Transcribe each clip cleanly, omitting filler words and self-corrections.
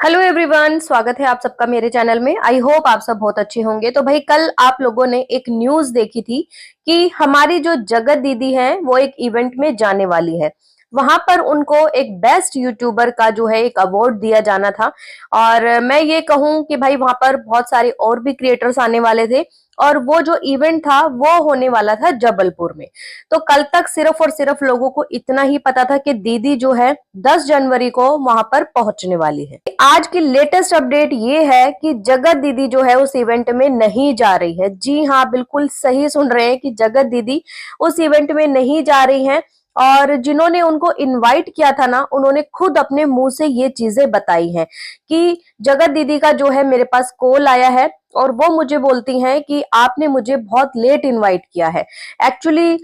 Hello everyone, स्वागत है आप सबका मेरे चैनल में। आई होप आप सब बहुत अच्छे होंगे। तो भाई कल आप लोगों ने एक न्यूज देखी थी कि हमारी जो जगत दीदी है वो एक इवेंट में जाने वाली है। वहां पर उनको एक बेस्ट यूट्यूबर का जो है एक अवार्ड दिया जाना था। और मैं ये कहूं कि भाई वहां पर बहुत सारे और भी क्रिएटर्स आने वाले थे और वो जो इवेंट था वो होने वाला था जबलपुर में। तो कल तक सिर्फ और सिर्फ लोगों को इतना ही पता था कि दीदी जो है 10 जनवरी को वहां पर पहुंचने वाली है। आज की लेटेस्ट अपडेट ये है कि जगत दीदी जो है उस इवेंट में नहीं जा रही है। जी हाँ, बिल्कुल सही सुन रहे हैं कि जगत दीदी उस इवेंट में नहीं जा रही हैं। और जिन्होंने उनको इनवाइट किया था ना, उन्होंने खुद अपने मुंह से ये चीजें बताई हैं कि जगत दीदी का जो है मेरे पास कॉल आया है और वो मुझे बोलती हैं कि आपने मुझे बहुत लेट इनवाइट किया है। एक्चुअली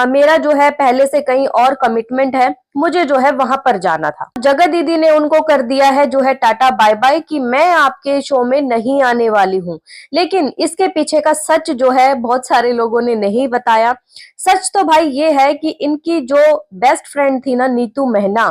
मेरा जो है पहले से कहीं और कमिटमेंट है, मुझे जो है वहां पर जाना था। जगत दीदी ने उनको कर दिया है जो है टाटा बाय बाय कि मैं आपके शो में नहीं आने वाली हूँ। लेकिन इसके पीछे का सच जो है बहुत सारे लोगों ने नहीं बताया। सच तो भाई ये है कि इनकी जो बेस्ट फ्रेंड थी ना, नीतू मेहना,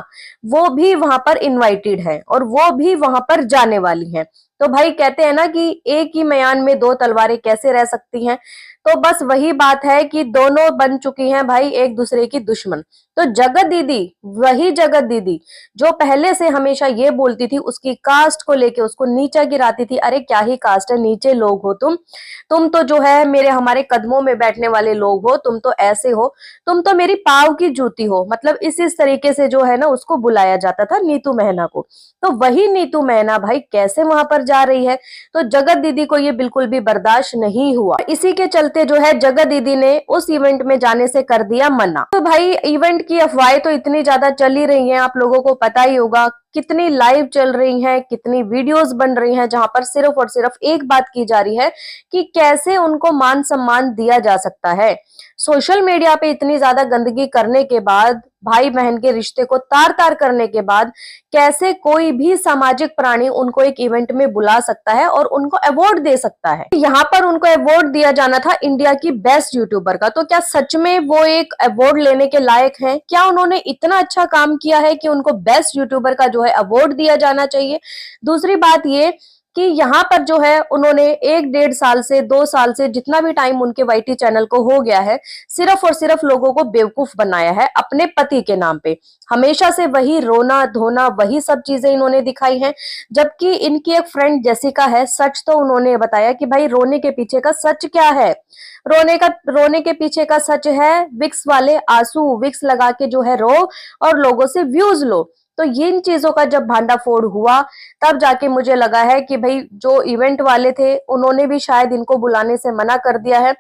वो भी वहां पर इनवाइटेड है और वो भी वहां पर जाने वाली है। तो भाई कहते हैं ना कि एक ही म्यान में दो तलवारें कैसे रह सकती हैं। तो बस वही बात है कि दोनों बन चुकी हैं भाई एक दूसरे की दुश्मन। तो जगत दीदी, वही जगत दीदी जो पहले से हमेशा ये बोलती थी, उसकी कास्ट को लेके उसको नीचा गिराती थी। अरे क्या ही कास्ट है, नीचे लोग हो तुम तो जो है मेरे हमारे कदमों में बैठने वाले लोग हो, तुम तो ऐसे हो, तुम तो मेरी पाव की जूती हो। मतलब इस तरीके से जो है ना उसको बुलाया जाता था नीतू मेहना को। तो वही नीतू मेहना भाई कैसे वहां पर जा रही है। तो जगत दीदी को ये बिल्कुल भी बर्दाश्त नहीं हुआ। इसी के चलते जो है जगत दीदी ने उस इवेंट में जाने से कर दिया मना। तो भाई इवेंट की अफवाहें तो इतनी ज्यादा चली रही हैं, आप लोगों को पता ही होगा कितनी लाइव चल रही हैं, कितनी वीडियोस बन रही हैं, जहां पर सिर्फ और सिर्फ एक बात की जा रही है कि कैसे उनको मान सम्मान दिया जा सकता है। सोशल मीडिया पे इतनी ज्यादा गंदगी करने के बाद, भाई बहन के रिश्ते को तार तार करने के बाद, कैसे कोई भी सामाजिक प्राणी उनको एक इवेंट में बुला सकता है और उनको अवार्ड दे सकता है। यहाँ पर उनको अवार्ड दिया जाना था इंडिया की बेस्ट यूट्यूबर का। तो क्या सच में वो एक अवार्ड लेने के लायक हैं? क्या उन्होंने इतना अच्छा काम किया है कि उनको बेस्ट यूट्यूबर का जो है अवार्ड दिया जाना चाहिए? दूसरी बात ये कि यहाँ पर जो है उन्होंने 1-1.5 साल से 2 साल से जितना भी टाइम उनके वाईटी चैनल को हो गया है, सिर्फ और सिर्फ लोगों को बेवकूफ बनाया है अपने पति के नाम पे। हमेशा से वही रोना धोना, वही सब चीजें इन्होंने दिखाई हैं। जबकि इनकी एक फ्रेंड जेसिका है, सच तो उन्होंने बताया कि भाई रोने के पीछे का सच क्या है। रोने के पीछे का सच है विक्स वाले आंसू, विक्स लगा के जो है रो और लोगों से व्यूज लो। तो इन चीजों का जब भांडाफोड़ हुआ तब जाके मुझे लगा है कि भाई जो इवेंट वाले थे उन्होंने भी शायद इनको बुलाने से मना कर दिया है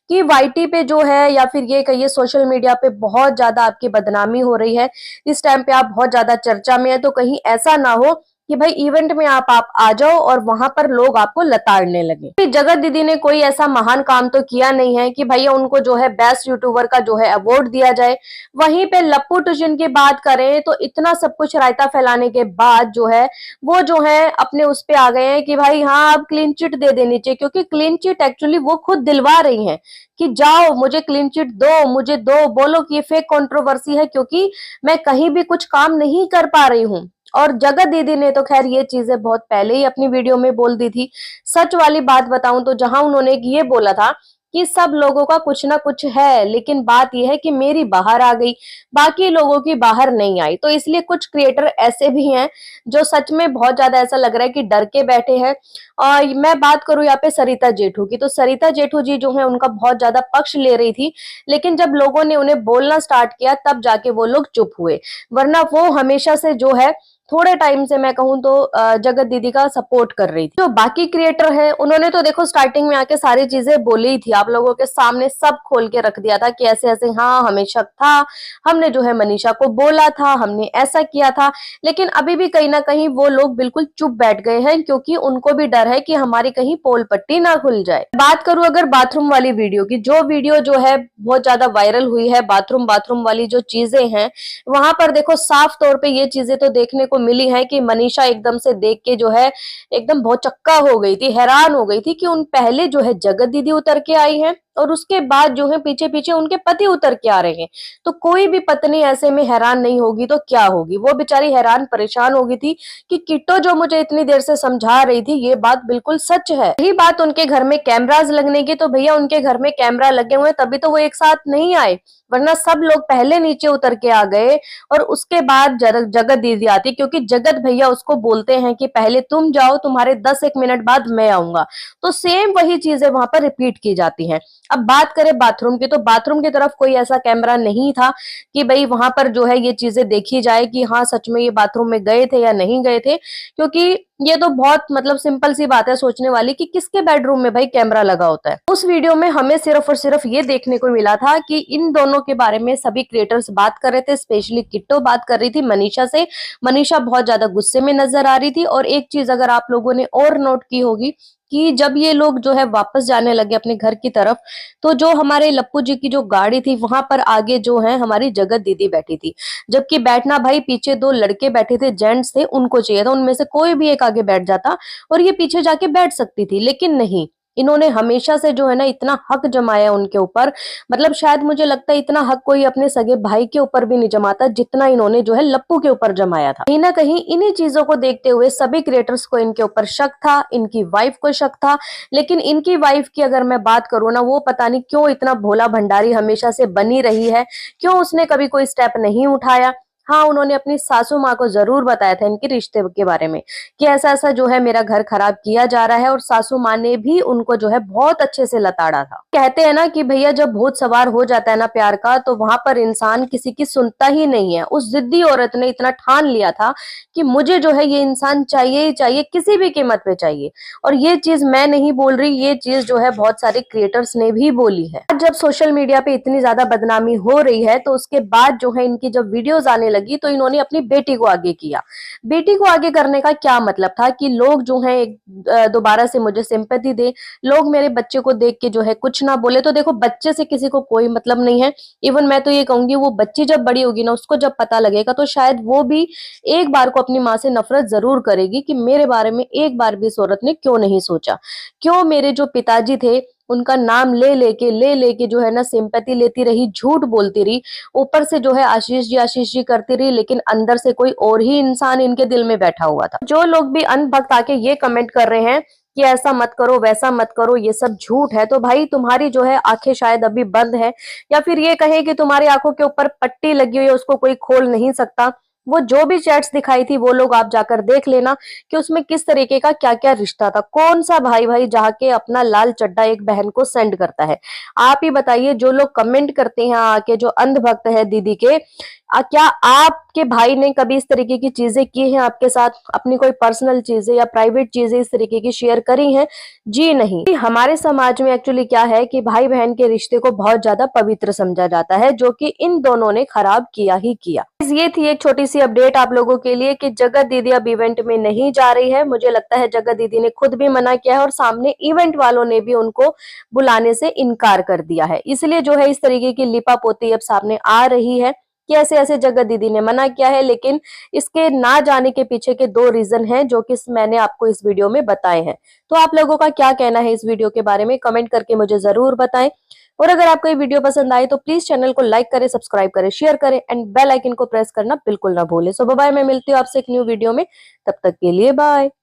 कि वाईटी पे जो है या फिर ये कहिए सोशल मीडिया पे बहुत ज्यादा आपकी बदनामी हो रही है, इस टाइम पे आप बहुत ज्यादा चर्चा में है। तो कहीं ऐसा ना हो कि भाई इवेंट में आप आ जाओ और वहां पर लोग आपको लताड़ने लगे। जगत दीदी ने कोई ऐसा महान काम तो किया नहीं है कि भैया उनको जो है बेस्ट यूट्यूबर का जो है अवार्ड दिया जाए। वहीं पे लप्पू टूजन की बात करें तो इतना सब कुछ रायता फैलाने के बाद जो है वो जो है अपने उस पे आ गए हैं कि भाई हाँ अब क्लीन चिट दे देनी चाहिए, क्योंकि क्लीन चिट एक्चुअली वो खुद दिलवा रही हैं कि जाओ मुझे क्लीन चिट दो, मुझे दो, बोलो कि ये फेक कंट्रोवर्सी है क्योंकि मैं कहीं भी कुछ काम नहीं कर पा रही हूँ। और जगत दीदी ने तो खैर ये चीजें बहुत पहले ही अपनी वीडियो में बोल दी थी। सच वाली बात बताऊं तो जहां उन्होंने ये बोला था कि सब लोगों का कुछ ना कुछ है, लेकिन बात यह है कि मेरी बाहर आ गई, बाकी लोगों की बाहर नहीं आई। तो इसलिए कुछ क्रिएटर ऐसे भी हैं जो सच में बहुत ज्यादा ऐसा लग रहा है कि डर के बैठे हैं। और मैं बात करूं यहाँ पे सरिता जेठू की, तो सरिता जेठू जी जो है उनका बहुत ज्यादा पक्ष ले रही थी, लेकिन जब लोगों ने उन्हें बोलना स्टार्ट किया तब जाके वो लोग चुप हुए। वरना वो हमेशा से जो है थोड़े टाइम से मैं कहूं तो जगत दीदी का सपोर्ट कर रही थी। जो बाकी क्रिएटर है उन्होंने तो देखो स्टार्टिंग में आके सारी चीजें बोली ही थी, आप लोगों के सामने सब खोल के रख दिया था कि ऐसे ऐसे हाँ हमें शक था, हमने जो है मनीषा को बोला था, हमने ऐसा किया था। लेकिन अभी भी कहीं ना कहीं वो लोग बिल्कुल चुप बैठ गए हैं क्योंकि उनको भी डर है कि हमारी कहीं पोल पट्टी ना खुल जाए। बात करूं अगर बाथरूम वाली वीडियो की, जो वीडियो जो है बहुत ज्यादा वायरल हुई है, बाथरूम वाली जो चीजें हैं, वहां पर देखो साफ तौर पे ये चीजें तो देखने को मिली है कि मनीषा एकदम से देख के जो है एकदम बहुत चक्का हो गई थी, हैरान हो गई थी कि उन पहले जो है जगत दीदी उतर के आई है और उसके बाद जो है पीछे पीछे उनके पति उतर के आ रहे हैं। तो कोई भी पत्नी ऐसे में हैरान नहीं होगी तो क्या होगी, वो बेचारी हैरान परेशान हो गई थी कि किट्टो जो मुझे इतनी देर से समझा रही थी ये बात बिल्कुल सच है। यही बात उनके घर में कैमराज लगने की, तो भैया उनके घर में कैमरा लगे हुए तभी तो वो एक साथ नहीं आए, वरना सब लोग पहले नीचे उतर के आ गए और उसके बाद जगत दीदी आती, क्योंकि जगत भैया उसको बोलते हैं कि पहले तुम जाओ, तुम्हारे 10 एक मिनट बाद मैं आऊंगा। तो सेम वही चीजें वहां पर रिपीट की जाती हैं। अब बात करें बाथरूम की, तो बाथरूम की तरफ कोई ऐसा कैमरा नहीं था कि भाई वहां पर जो है ये चीजें देखी जाए कि हाँ सच में ये बाथरूम में गए थे या नहीं गए थे, क्योंकि ये तो बहुत मतलब सिंपल सी बात है सोचने वाली कि किसके बेडरूम में भाई कैमरा लगा होता है। उस वीडियो में हमें सिर्फ और सिर्फ ये देखने को मिला था कि इन दोनों के बारे में सभी क्रिएटर्स बात कर रहे थे, स्पेशली किट्टो बात कर रही थी मनीषा से। मनीषा बहुत ज्यादा गुस्से में नजर आ रही थी। और एक चीज अगर आप लोगों ने और नोट की होगी कि जब ये लोग जो है वापस जाने लगे अपने घर की तरफ, तो जो हमारे लप्पू जी की जो गाड़ी थी वहां पर आगे जो है हमारी जगत दीदी बैठी थी, जबकि बैठना भाई पीछे दो लड़के बैठे थे, जेंट्स थे, उनको चाहिए था, उनमें से कोई भी एक आगे बैठ जाता और ये पीछे जाके बैठ सकती थी, लेकिन नहीं, इन्होंने हमेशा से जो है ना इतना हक जमाया उनके ऊपर, मतलब शायद मुझे लगता है इतना हक कोई अपने सगे भाई के ऊपर भी नहीं जमाता जितना इन्होंने जो है लप्पू के ऊपर जमाया था। कहीं ना कहीं इन्हीं चीजों को देखते हुए सभी क्रिएटर्स को इनके ऊपर शक था, इनकी वाइफ को शक था। लेकिन इनकी वाइफ की अगर मैं बात करूँ ना, वो पता नहीं क्यों इतना भोला भंडारी हमेशा से बनी रही है, क्यों उसने कभी कोई स्टेप नहीं उठाया। हाँ, उन्होंने अपनी सासू माँ को जरूर बताया था इनके रिश्ते के बारे में कि ऐसा ऐसा जो है मेरा घर खराब किया जा रहा है, और सासू माँ ने भी उनको जो है बहुत अच्छे से लताड़ा था। कहते हैं ना कि भैया जब भूत सवार हो जाता है ना प्यार का, तो वहां पर इंसान किसी की सुनता ही नहीं है। उस जिद्दी औरत ने इतना ठान लिया था कि मुझे जो है ये इंसान चाहिए ही चाहिए, किसी भी कीमत पे चाहिए। और ये चीज मैं नहीं बोल रही, ये चीज जो है बहुत सारे क्रिएटर्स ने भी बोली है। जब सोशल मीडिया पे इतनी ज्यादा बदनामी हो रही है, तो उसके बाद जो है इनकी जब वीडियोज आने लगी तो इन्होंने अपनी बेटी को आगे किया। बेटी को आगे करने का क्या मतलब था कि लोग जो है दोबारा से मुझे सिंपैथी दे, लोग मेरे बच्चे को देख के जो है कुछ ना बोले। तो देखो, बच्चे से किसी को कोई मतलब नहीं है। इवन मैं तो ये कहूंगी वो बच्ची जब बड़ी होगी ना, उसको जब पता लगेगा तो शायद वो भी एक बार को अपनी माँ से नफरत जरूर करेगी कि मेरे बारे में एक बार भी इस औरत ने क्यों नहीं सोचा, क्यों मेरे जो पिताजी थे उनका नाम ले लेके जो है ना सिंपैथी लेती रही, झूठ बोलती रही, ऊपर से जो है आशीष जी करती रही, लेकिन अंदर से कोई और ही इंसान इनके दिल में बैठा हुआ था। जो लोग भी अनभक्त आके ये कमेंट कर रहे हैं कि ऐसा मत करो वैसा मत करो, ये सब झूठ है, तो भाई तुम्हारी जो है आंखें शायद अभी बंद है, या फिर ये कहे कि तुम्हारी आंखों के ऊपर पट्टी लगी हुई है, उसको कोई खोल नहीं सकता। वो जो भी चैट्स दिखाई थी वो लोग आप जाकर देख लेना कि उसमें किस तरीके का क्या क्या रिश्ता था। कौन सा भाई भाई जाके अपना लाल चड्डा एक बहन को सेंड करता है? आप ही बताइए। जो लोग कमेंट करते हैं आके, जो अंधभक्त है दीदी के, क्या आपके भाई ने कभी इस तरीके की चीजें की हैं आपके साथ? अपनी कोई पर्सनल चीजें या प्राइवेट चीजें इस तरीके की शेयर करी हैं? जी नहीं। हमारे समाज में एक्चुअली क्या है कि भाई बहन के रिश्ते को बहुत ज्यादा पवित्र समझा जाता है, जो कि इन दोनों ने खराब किया ही किया। ये थी एक छोटी सी अपडेट आप लोगों के लिए कि जगत दीदी अब इवेंट में नहीं जा रही है। मुझे लगता है जगत दीदी ने खुद भी मना किया है और सामने इवेंट वालों ने भी उनको बुलाने से इनकार कर दिया है। इसलिए जो है इस तरीके की लिपापोती अब सामने आ रही है कि ऐसे ऐसे जगत दीदी ने मना किया है। लेकिन इसके ना जाने के पीछे के दो रीजन हैं जो कि मैंने आपको इस वीडियो में बताए हैं। तो आप लोगों का क्या कहना है इस वीडियो के बारे में, कमेंट करके मुझे जरूर बताएं। और अगर आपको ये वीडियो पसंद आए तो प्लीज चैनल को लाइक करें, सब्सक्राइब करें, शेयर करें एंड बेल आइकन को प्रेस करना बिल्कुल ना भूलें। सो बाय, मैं मिलती हूँ आपसे एक न्यू वीडियो में, तब तक के लिए बाय।